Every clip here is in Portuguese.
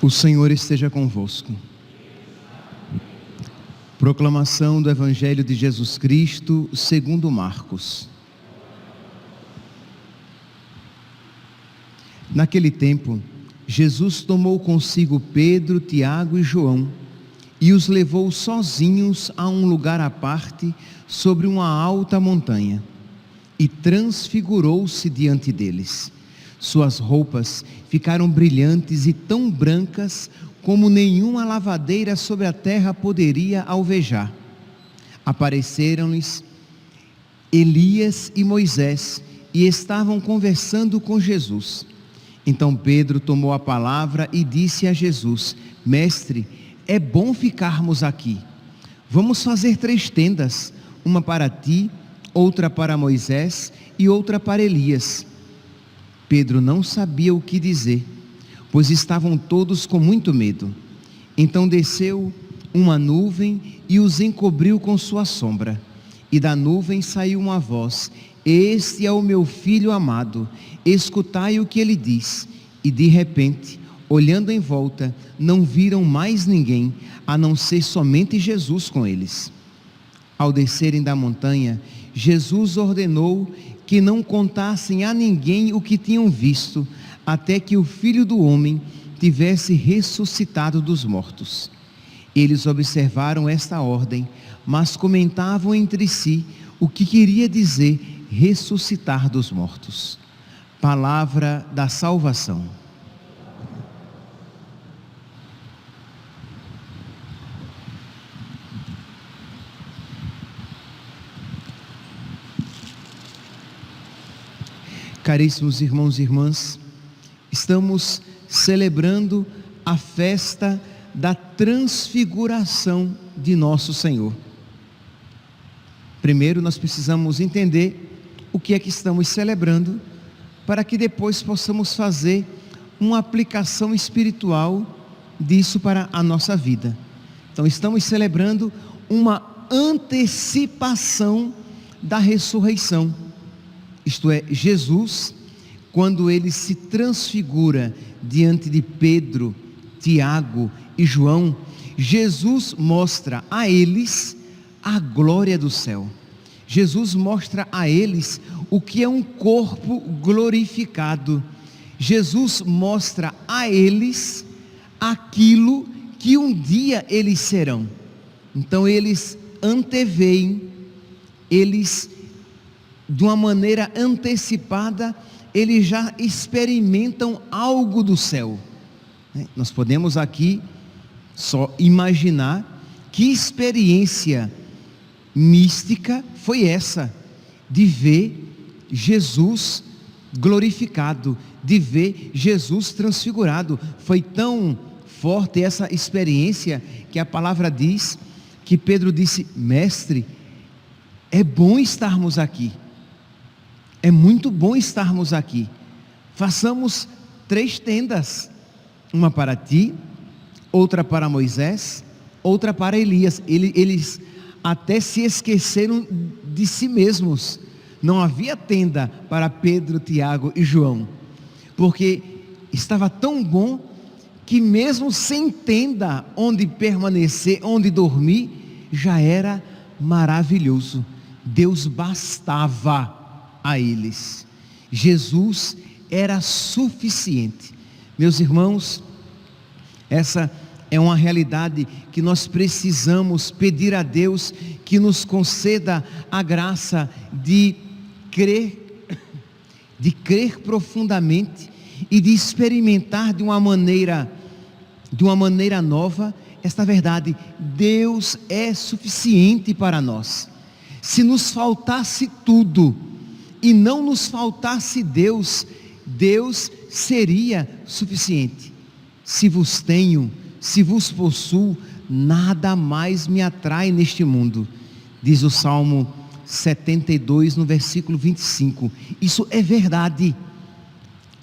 O Senhor esteja convosco. Proclamação do Evangelho de Jesus Cristo segundo Marcos. Naquele tempo, Jesus tomou consigo Pedro, Tiago e João e os levou sozinhos a um lugar à parte sobre uma alta montanha e transfigurou-se diante deles. Suas roupas ficaram brilhantes e tão brancas como nenhuma lavadeira sobre a terra poderia alvejar. Apareceram-lhes Elias e Moisés e estavam conversando com Jesus. Então Pedro tomou a palavra e disse a Jesus: Mestre, é bom ficarmos aqui. Vamos fazer 3 tendas, uma para ti, outra para Moisés e outra para Elias. Pedro não sabia o que dizer, pois estavam todos com muito medo. Então desceu uma nuvem e os encobriu com sua sombra. E da nuvem saiu uma voz: Este é o meu filho amado, escutai o que ele diz. E de repente, olhando em volta, não viram mais ninguém, a não ser somente Jesus com eles. Ao descerem da montanha, Jesus ordenou que não contassem a ninguém o que tinham visto, até que o Filho do Homem tivesse ressuscitado dos mortos. Eles observaram esta ordem, mas comentavam entre si o que queria dizer ressuscitar dos mortos. Palavra da salvação. Caríssimos irmãos e irmãs, estamos celebrando a festa da transfiguração de nosso Senhor. Primeiro nós precisamos entender o que é que estamos celebrando, para que depois possamos fazer uma aplicação espiritual disso para a nossa vida. Então estamos celebrando uma antecipação da ressurreição. Isto é, Jesus, quando ele se transfigura diante de Pedro, Tiago e João, Jesus mostra a eles a glória do céu. Jesus mostra a eles o que é um corpo glorificado. Jesus mostra a eles aquilo que um dia eles serão. Então eles anteveem, eles de uma maneira antecipada, eles já experimentam algo do céu. Nós podemos aqui só imaginar que experiência mística foi essa, de ver Jesus glorificado, de ver Jesus transfigurado. Foi tão forte essa experiência que a palavra diz que Pedro disse: Mestre, é bom estarmos aqui. É muito bom estarmos aqui. Façamos 3 tendas, uma para ti, outra para Moisés, outra para Elias. Eles até se esqueceram de si mesmos. Não havia tenda para Pedro, Tiago e João, porque estava tão bom que mesmo sem tenda onde permanecer, onde dormir, já era maravilhoso. Deus bastava a eles. Jesus era suficiente. Meus irmãos, essa é uma realidade que nós precisamos pedir a Deus que nos conceda a graça de crer profundamente e de experimentar de uma maneira nova esta verdade. Deus é suficiente para nós. Se nos faltasse tudo e não nos faltasse Deus, Deus seria suficiente. Se vos tenho, se vos possuo, nada mais me atrai neste mundo, diz o Salmo 72, no versículo 25. Isso é verdade.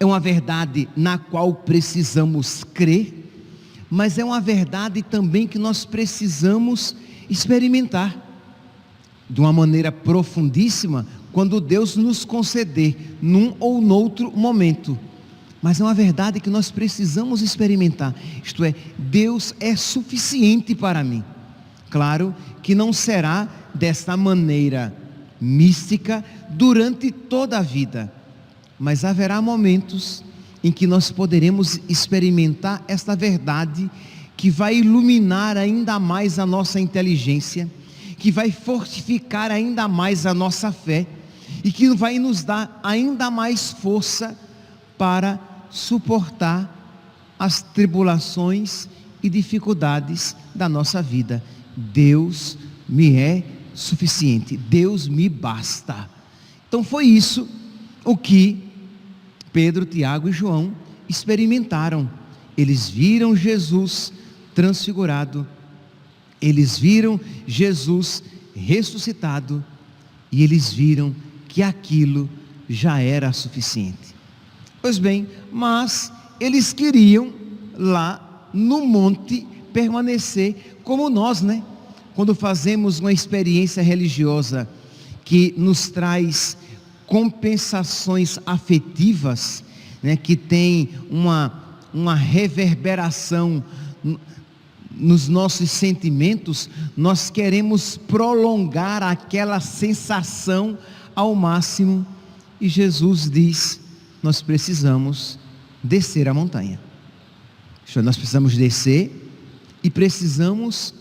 É uma verdade na qual precisamos crer, mas é uma verdade também que nós precisamos experimentar de uma maneira profundíssima quando Deus nos conceder num ou noutro momento. Mas é uma verdade que nós precisamos experimentar. Isto é, Deus é suficiente para mim. Claro que não será desta maneira mística durante toda a vida, mas haverá momentos em que nós poderemos experimentar esta verdade que vai iluminar ainda mais a nossa inteligência, que vai fortificar ainda mais a nossa fé e que vai nos dar ainda mais força para suportar as tribulações e dificuldades da nossa vida. Deus me é suficiente, Deus me basta. Então foi isso o que Pedro, Tiago e João experimentaram. Eles viram Jesus transfigurado, eles viram Jesus ressuscitado e eles viram que aquilo já era suficiente. Pois bem, mas eles queriam lá no monte permanecer como nós, né? Quando fazemos uma experiência religiosa que nos traz compensações afetivas, né, que tem uma reverberação nos nossos sentimentos, nós queremos prolongar aquela sensação ao máximo, e Jesus diz: nós precisamos descer a montanha. Nós precisamos descer e precisamos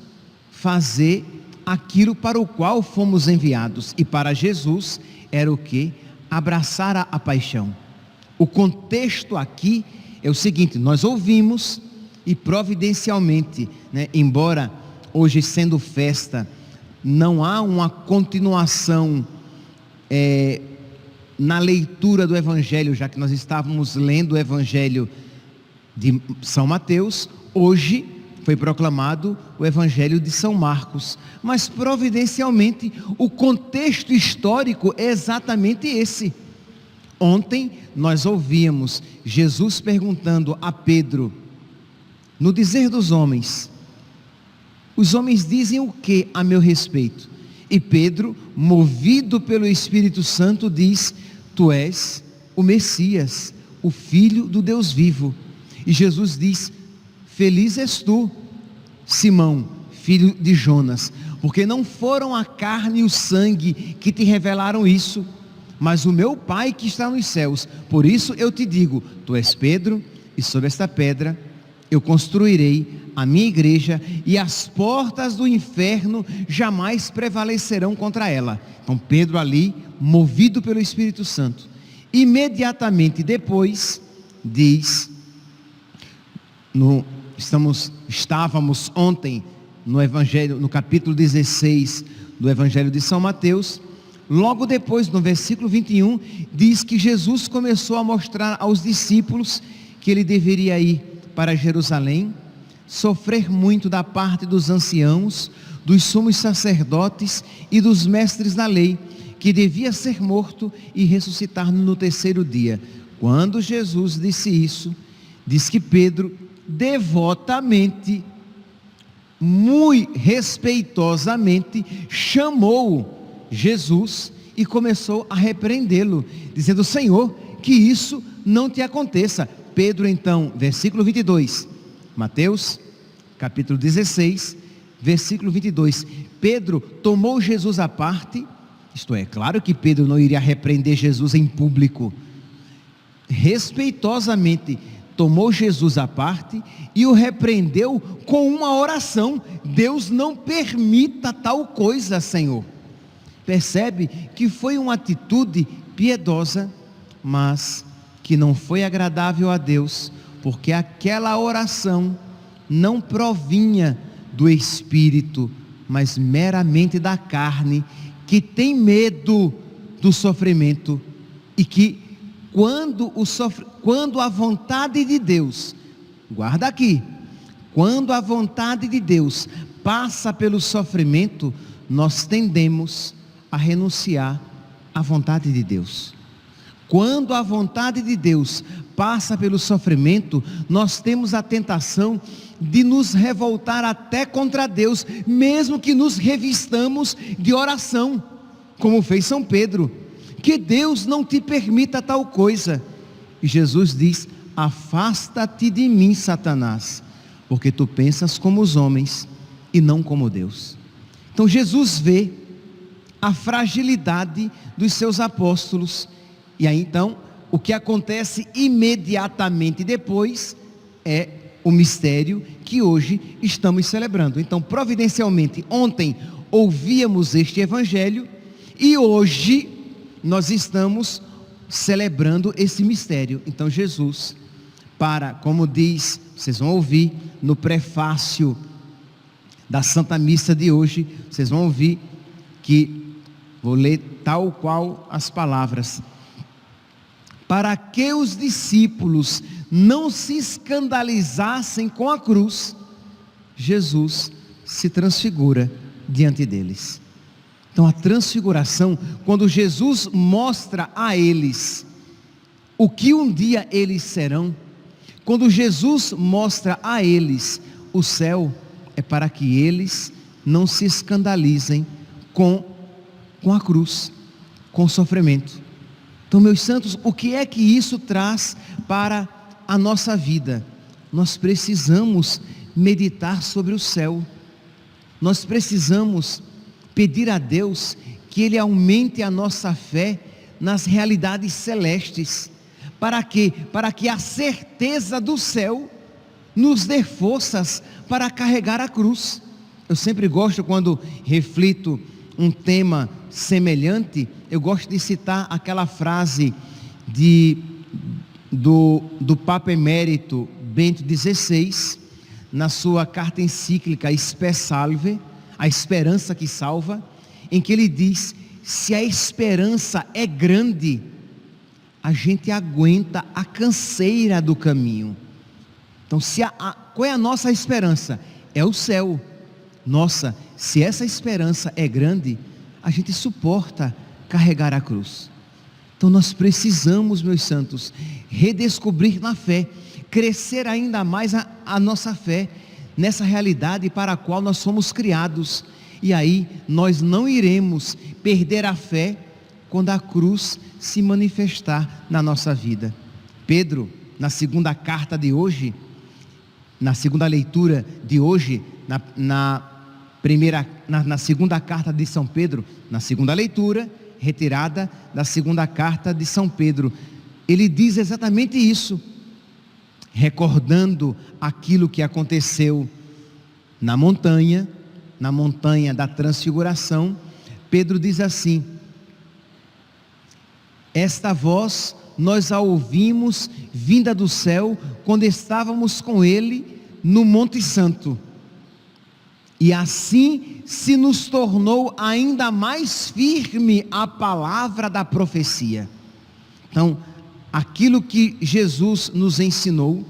fazer aquilo para o qual fomos enviados. E para Jesus era o que? Abraçar a paixão. O contexto aqui é o seguinte: nós ouvimos e providencialmente, né, embora hoje sendo festa, não há uma continuação na leitura do Evangelho, já que nós estávamos lendo o Evangelho de São Mateus. Hoje foi proclamado o Evangelho de São Marcos, mas providencialmente o contexto histórico é exatamente esse. Ontem nós ouvíamos Jesus perguntando a Pedro: no dizer dos homens, os homens dizem o que a meu respeito? E Pedro, movido pelo Espírito Santo, diz: tu és o Messias, o Filho do Deus vivo. E Jesus diz: feliz és tu, Simão, filho de Jonas, porque não foram a carne e o sangue que te revelaram isso, mas o meu Pai que está nos céus. Por isso eu te digo: tu és Pedro, e sobre esta pedra eu construirei a minha igreja, e as portas do inferno jamais prevalecerão contra ela. Então Pedro ali, movido pelo Espírito Santo, imediatamente depois diz, estávamos ontem no Evangelho, no capítulo 16 do Evangelho de São Mateus. Logo depois, no versículo 21, diz que Jesus começou a mostrar aos discípulos que ele deveria ir para Jerusalém, sofrer muito da parte dos anciãos, dos sumos sacerdotes e dos mestres da lei, que devia ser morto e ressuscitar no terceiro dia. Quando Jesus disse isso, diz que Pedro devotamente, muito respeitosamente, chamou Jesus e começou a repreendê-lo, dizendo: Senhor, que isso não te aconteça. Pedro então, versículo 22, Mateus capítulo 16, versículo 22, Pedro tomou Jesus à parte, isto é, claro que Pedro não iria repreender Jesus em público, respeitosamente tomou Jesus à parte e o repreendeu com uma oração: Deus não permita tal coisa, Senhor. Percebe que foi uma atitude piedosa, mas que não foi agradável a Deus, porque aquela oração não provinha do Espírito, mas meramente da carne, que tem medo do sofrimento, e que quando a vontade de Deus, guarda aqui, quando a vontade de Deus passa pelo sofrimento, nós tendemos a renunciar à vontade de Deus. Quando a vontade de Deus passa pelo sofrimento, nós temos a tentação de nos revoltar até contra Deus, mesmo que nos revistamos de oração, como fez São Pedro. Que Deus não te permita tal coisa. E Jesus diz: afasta-te de mim, Satanás, porque tu pensas como os homens e não como Deus. Então Jesus vê a fragilidade dos seus apóstolos, e aí então o que acontece imediatamente depois é o mistério que hoje estamos celebrando. Então, providencialmente, ontem ouvíamos este evangelho e hoje nós estamos celebrando esse mistério. Então Jesus, como diz, vocês vão ouvir no prefácio da Santa Missa de hoje, vocês vão ouvir que, vou ler tal qual as palavras: para que os discípulos não se escandalizassem com a cruz, Jesus se transfigura diante deles. Então a transfiguração, quando Jesus mostra a eles o que um dia eles serão, quando Jesus mostra a eles o céu, é para que eles não se escandalizem com a cruz, com o sofrimento. Então, meus santos, o que é que isso traz para a nossa vida? Nós precisamos meditar sobre o céu. Nós precisamos pedir a Deus que Ele aumente a nossa fé nas realidades celestes. Para quê? Para que a certeza do céu nos dê forças para carregar a cruz. Eu sempre gosto, quando reflito um tema semelhante, eu gosto de citar aquela frase do Papa Emérito Bento XVI, na sua carta encíclica Spe Salve, a esperança que salva, em que ele diz: se a esperança é grande, a gente aguenta a canseira do caminho. Então, qual é a nossa esperança? É o céu. Nossa, se essa esperança é grande, a gente suporta carregar a cruz. Então nós precisamos, meus santos, redescobrir na fé, crescer ainda mais a nossa fé, nessa realidade para a qual nós somos criados. E aí nós não iremos perder a fé quando a cruz se manifestar na nossa vida. Pedro, na segunda carta de hoje, na segunda leitura de hoje, na segunda carta de São Pedro, na segunda leitura, retirada da segunda carta de São Pedro, ele diz exatamente isso, recordando aquilo que aconteceu na montanha da transfiguração. Pedro diz assim: esta voz nós a ouvimos vinda do céu, quando estávamos com ele no Monte Santo, e assim se nos tornou ainda mais firme a palavra da profecia. Então, aquilo que Jesus nos ensinou,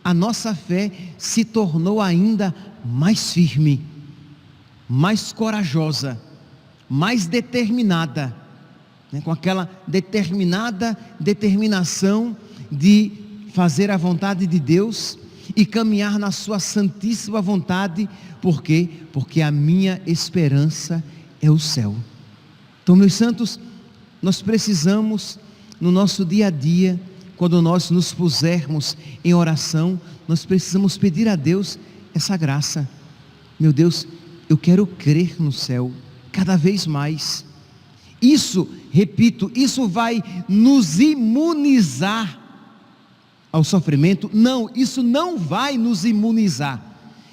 a nossa fé se tornou ainda mais firme, mais corajosa, mais determinada, com aquela determinação de fazer a vontade de Deus e caminhar na sua santíssima vontade. Por quê? Porque a minha esperança é o céu. Então, meus santos, nós precisamos, no nosso dia a dia, quando nós nos pusermos em oração, nós precisamos pedir a Deus essa graça. Meu Deus, eu quero crer no céu cada vez mais. Isso, repito, isso vai nos imunizar ao sofrimento? Não, isso não vai nos imunizar.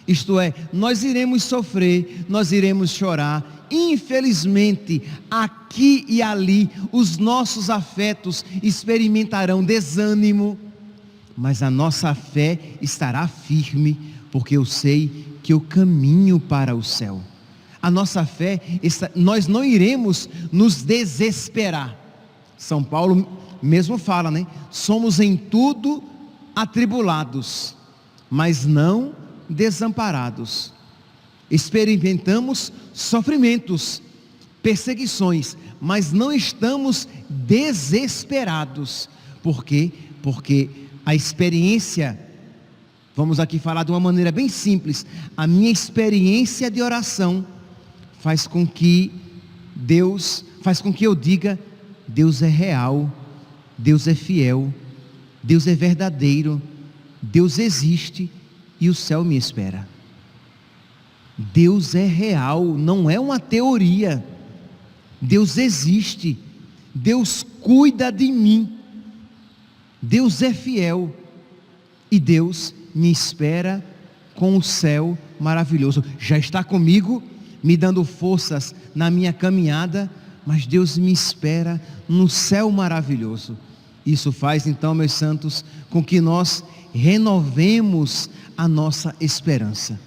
Isto é, nós iremos sofrer, nós iremos chorar. Infelizmente, aqui e ali, os nossos afetos experimentarão desânimo, mas a nossa fé estará firme, porque eu sei que eu caminho para o céu. A nossa fé, nós não iremos nos desesperar. São Paulo mesmo fala, somos em tudo atribulados, mas não desamparados. Experimentamos sofrimentos, perseguições, mas não estamos desesperados. Por quê? Porque a experiência, vamos aqui falar de uma maneira bem simples, a minha experiência de oração faz com que eu diga: Deus é real, Deus é fiel, Deus é verdadeiro, Deus existe e o céu me espera. Deus é real, não é uma teoria. Deus existe, Deus cuida de mim, Deus é fiel e Deus me espera com o céu maravilhoso. Já está comigo, me dando forças na minha caminhada, mas Deus me espera no céu maravilhoso. Isso faz então, meus santos, com que nós renovemos a nossa esperança.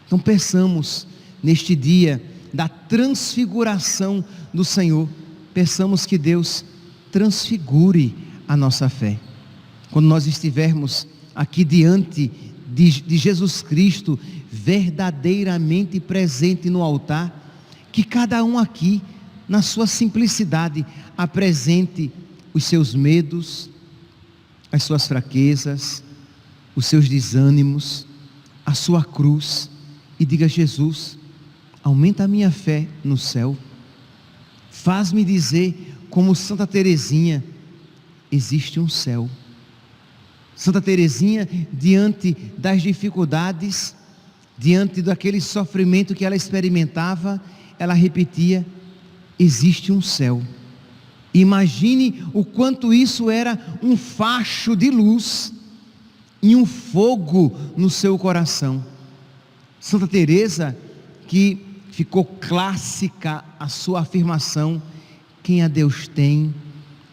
Então peçamos neste dia da transfiguração do Senhor, peçamos que Deus transfigure a nossa fé. Quando nós estivermos aqui diante de Jesus Cristo, verdadeiramente presente no altar, que cada um aqui, na sua simplicidade, apresente os seus medos, as suas fraquezas, os seus desânimos, a sua cruz, e diga: Jesus, aumenta a minha fé no céu, faz-me dizer como Santa Teresinha, existe um céu. Santa Teresinha, diante das dificuldades, diante daquele sofrimento que ela experimentava, ela repetia: existe um céu. Imagine o quanto isso era um facho de luz e um fogo no seu coração. Santa Teresa, que ficou clássica a sua afirmação: quem a Deus tem,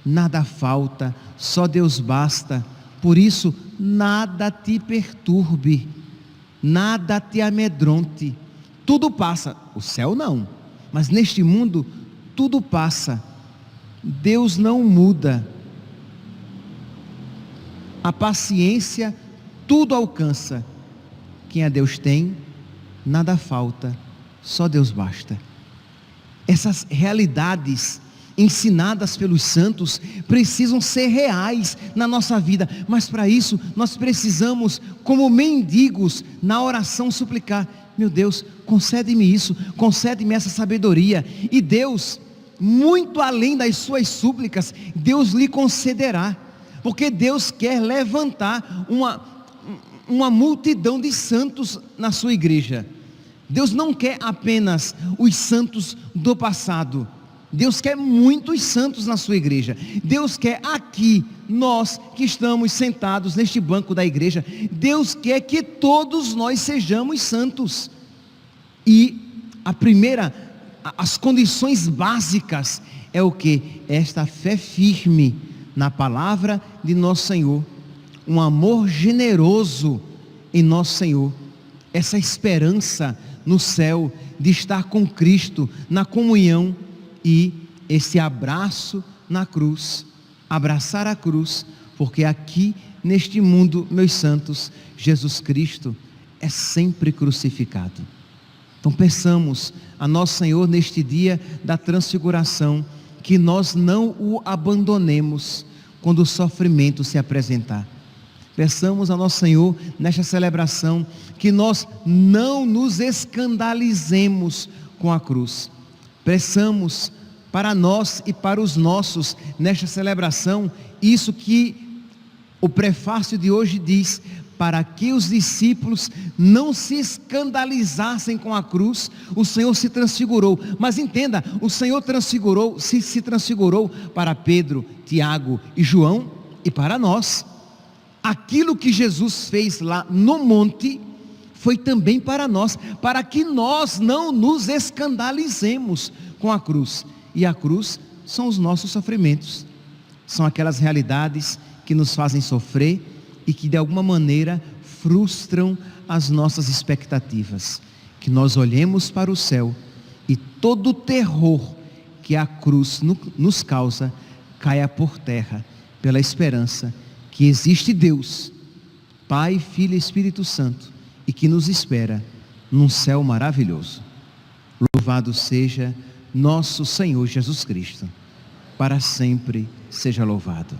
nada falta, só Deus basta. Por isso, nada te perturbe, nada te amedronte. Tudo passa, o céu não, mas neste mundo tudo passa. Deus não muda. A paciência tudo alcança. Quem a Deus tem, nada falta, só Deus basta. Essas realidades ensinadas pelos santos precisam ser reais na nossa vida, mas para isso nós precisamos, como mendigos na oração, suplicar: meu Deus, concede-me isso, concede-me essa sabedoria. E Deus, muito além das suas súplicas, Deus lhe concederá, porque Deus quer levantar uma multidão de santos na sua igreja. Deus não quer apenas os santos do passado, Deus quer muitos santos na sua igreja. Deus quer aqui, nós que estamos sentados neste banco da igreja, Deus quer que todos nós sejamos santos. E as condições básicas é o que? Esta fé firme na palavra de nosso Senhor, um amor generoso em nosso Senhor, essa esperança no céu de estar com Cristo na comunhão, e esse abraço na cruz, abraçar a cruz, porque aqui neste mundo, meus santos, Jesus Cristo é sempre crucificado. Então peçamos a nosso Senhor neste dia da transfiguração, que nós não o abandonemos quando o sofrimento se apresentar. Peçamos a nosso Senhor nesta celebração que nós não nos escandalizemos com a cruz. Peçamos para nós e para os nossos nesta celebração isso que o prefácio de hoje diz: para que os discípulos não se escandalizassem com a cruz, o Senhor se transfigurou. Mas entenda, o Senhor se transfigurou para Pedro, Tiago e João e para nós. Aquilo que Jesus fez lá no monte foi também para nós, para que nós não nos escandalizemos com a cruz. E a cruz são os nossos sofrimentos, são aquelas realidades que nos fazem sofrer e que de alguma maneira frustram as nossas expectativas. Que nós olhemos para o céu e todo o terror que a cruz nos causa caia por terra, pela esperança que existe Deus, Pai, Filho e Espírito Santo, e que nos espera num céu maravilhoso. Louvado seja nosso Senhor Jesus Cristo. Para sempre seja louvado.